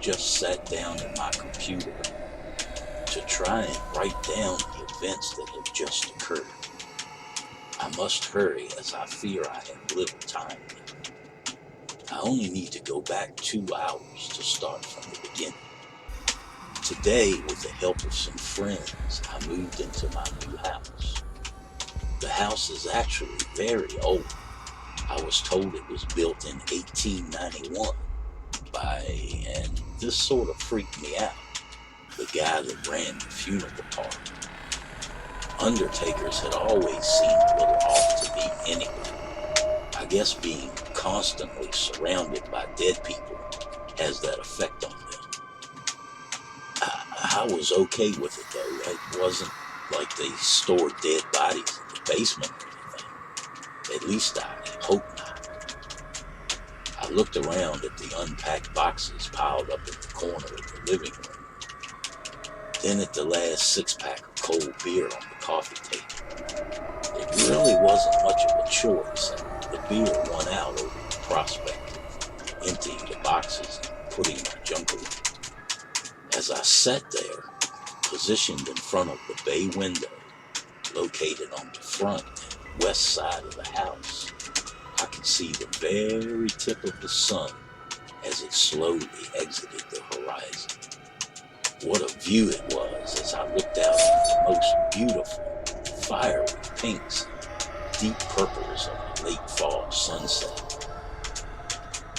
just sat down at my computer to try and write down the events that have just occurred. I must hurry as I fear I have little time left. I only need to go back 2 hours to start from the beginning. Today, with the help of some friends, I moved into my new house. The house is actually very old. I was told it was built in 1891 by, and this sort of freaked me out, the guy that ran the funeral parlor. Undertakers had always seemed a little off to me anyway. I guess being constantly surrounded by dead people has that effect on them. I was okay with it though. It wasn't like they stored dead bodies in the basement or anything. At least I hope not. I looked around at the unpacked boxes piled up in the corner of the living room. Then at the last 6-pack of cold beer on the coffee table. It really wasn't much of a choice, and the beer won out over the prospect of emptying the boxes and putting my junk away. As I sat there, positioned in front of the bay window, located on the front and west side of the house, I could see the very tip of the sun as it slowly exited the horizon. What a view it was as I looked out at the most beautiful, fiery pinks and deep purples of the late fall sunset.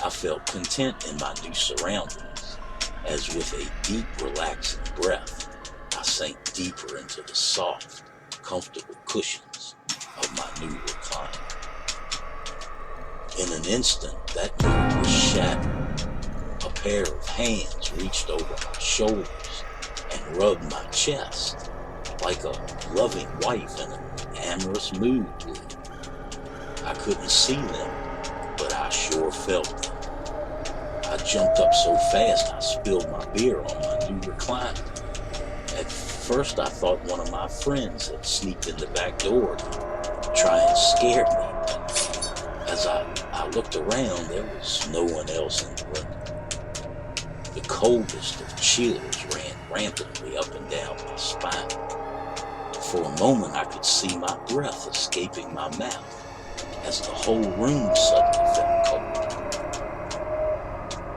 I felt content in my new surroundings, as with a deep, relaxing breath, I sank deeper into the soft, comfortable cushions of my new recliner. In an instant, that mood was shattered. A pair of hands reached over my shoulders and rubbed my chest like a loving wife in an amorous mood would. I couldn't see them, but I sure felt them. I jumped up so fast I spilled my beer on my new recliner. At first I thought one of my friends had sneaked in the back door to try and scare me, but as I looked around, there was no one else in the room. The coldest of chills ran rampantly up and down my spine. For a moment I could see my breath escaping my mouth as the whole room suddenly felt cold.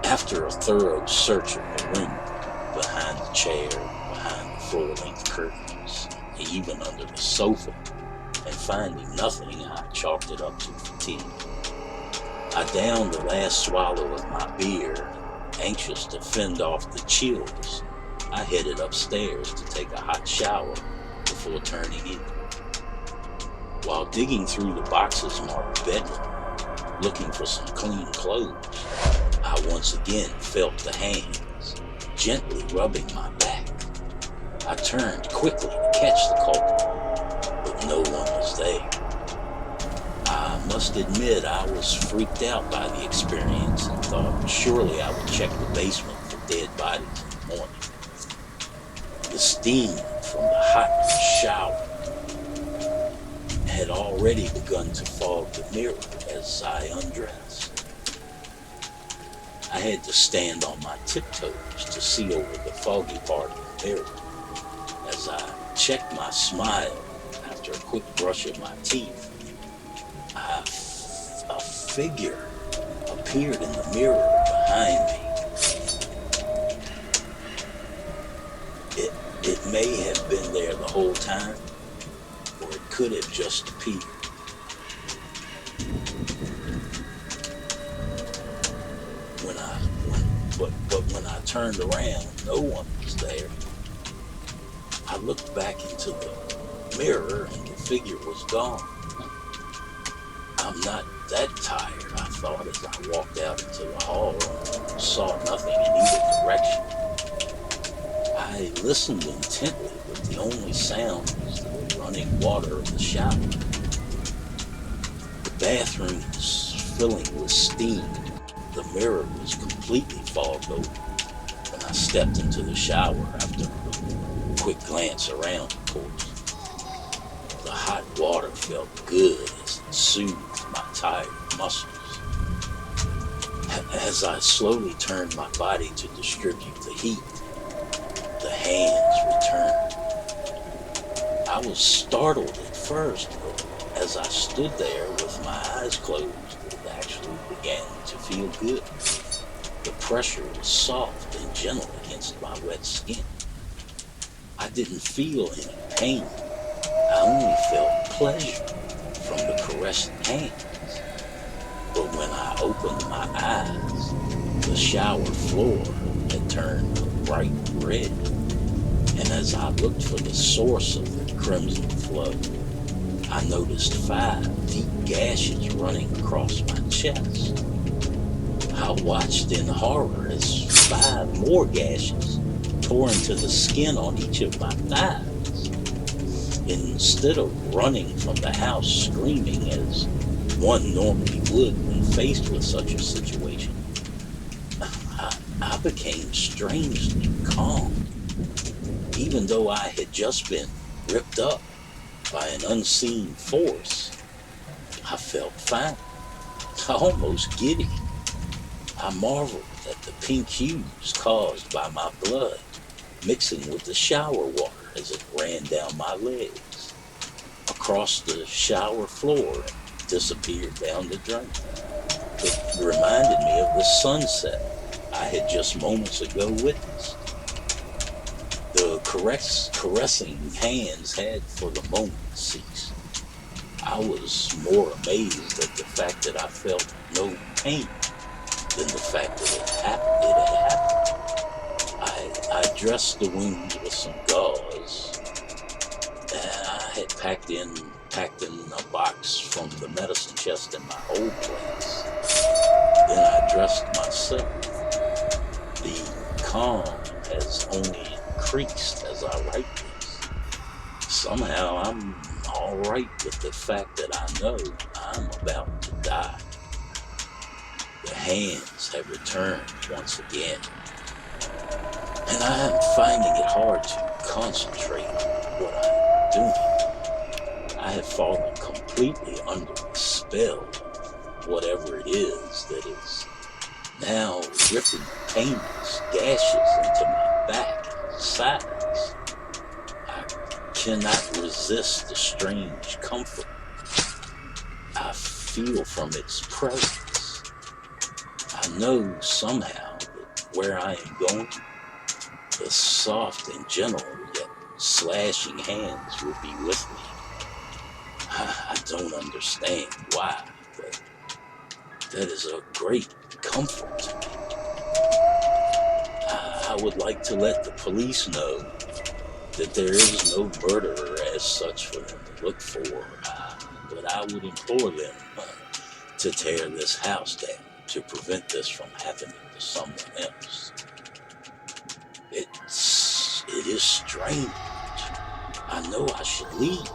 After a thorough search of the room, behind the chair, behind the floor-length curtains, even under the sofa, and finding nothing, I chalked it up to fatigue. I downed the last swallow of my beer, anxious to fend off the chills. I headed upstairs to take a hot shower before turning in. While digging through the boxes marked bedroom, looking for some clean clothes, I once again felt the hands gently rubbing my back. I turned quickly to catch the culprit, but no one was there. I must admit I was freaked out by the experience and thought surely I would check the basement for dead bodies in the morning. The steam from the hot shower had already begun to fog the mirror as I undressed. I had to stand on my tiptoes to see over the foggy part of the mirror. As I checked my smile after a quick brush of my teeth, a figure appeared in the mirror behind me. It may have been there the whole time, or it could have just appeared. But when I turned around, no one was there. I looked back into the mirror and the figure was gone. I'm not that tired, I thought as I walked out into the hall and saw nothing in either direction. I listened intently, but the only sound was the running water of the shower. The bathroom was filling with steam. The mirror was completely fogged over. When I stepped into the shower after a quick glance around, of course, the hot water felt good as it soothed my tired muscles. As I slowly turned my body to distribute the heat, the hands returned. I was startled at first, but as I stood there with my eyes closed, it actually began to feel good. The pressure was soft and gentle against my wet skin. I didn't feel any pain. I only felt pleasure from the caressed hands. But when I opened my eyes, the shower floor had turned a bright red. And as I looked for the source of the crimson flow, I noticed 5 deep gashes running across my chest. I watched in horror as 5 more gashes tore into the skin on each of my thighs. Instead of running from the house screaming as one normally would when faced with such a situation, I became strangely calm. Even though I had just been ripped up by an unseen force, I felt fine, almost giddy. I marveled at the pink hues caused by my blood mixing with the shower water as it ran down my legs, across the shower floor and disappeared down the drain. It reminded me of the sunset I had just moments ago witnessed. The caressing hands had for the moment ceased. I was more amazed at the fact that I felt no pain than the fact that it had happened. I dressed the wounds with some gauze that I had packed in a box from the medicine chest in my old place. Then I dressed myself. The calm has only increased as I write this. Somehow I'm all right with the fact that I know I'm about to die. The hands have returned once again, and I am finding it hard to concentrate on what I'm doing. I have fallen completely under the spell of whatever it is that is now ripping painless gashes into my back and sides. I cannot resist the strange comfort I feel from its presence. I know somehow that where I am going, the soft and gentle yet slashing hands will be with me. I don't understand why, but that is a great comfort to me. I would like to let the police know that there is no murderer as such for them to look for, but I would implore them to tear this house down to prevent this from happening to someone else. It is strange. I know I should leave,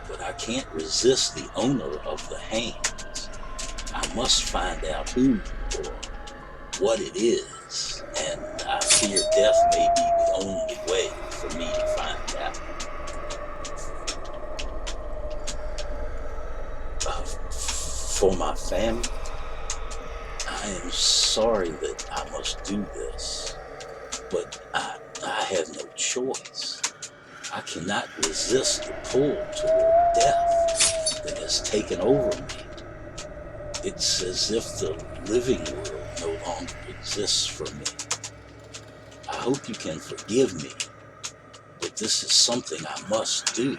but I can't resist the owner of the hands. I must find out who or what it is, and I fear death may be the only way for me to find out. For my family, I am sorry that I must do this, but I have no choice. I cannot resist the pull toward death that has taken over me. It's as if the living world no longer exists for me. I hope you can forgive me, but this is something I must do.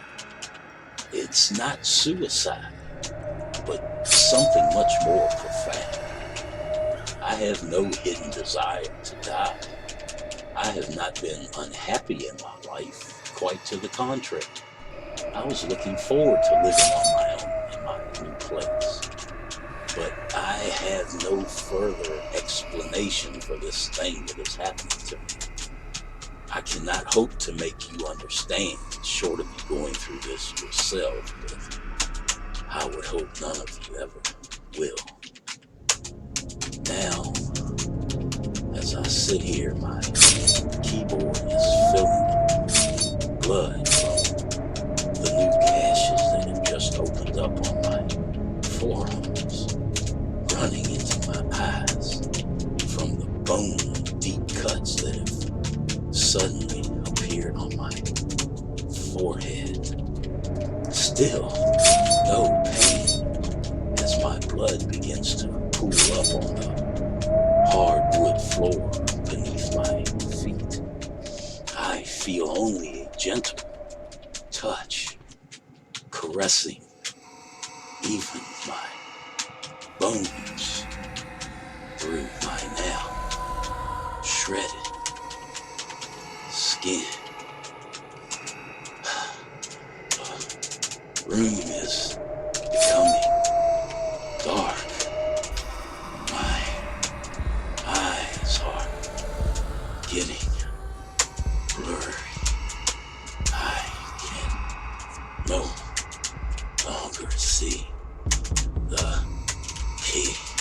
It's not suicide, but something much more profound. I have no hidden desire to die. I have not been unhappy in my life, quite to the contrary. I was looking forward to living on my own in my new place. But I have no further explanation for this thing that is happening to me. I cannot hope to make you understand, short of you going through this yourself, but I would hope none of you ever will. Now, as I sit here, my keyboard is filling with blood from the new gashes that have just opened up on my forearms, running into my eyes. bone deep cuts that have suddenly appeared on my forehead. Still, no pain as my blood begins to pool up on the hardwood floor beneath my feet. I feel only a gentle touch caressing even my bones through my now shredded skin. The room is becoming dark. My eyes are getting blurry. I can no longer see the keys.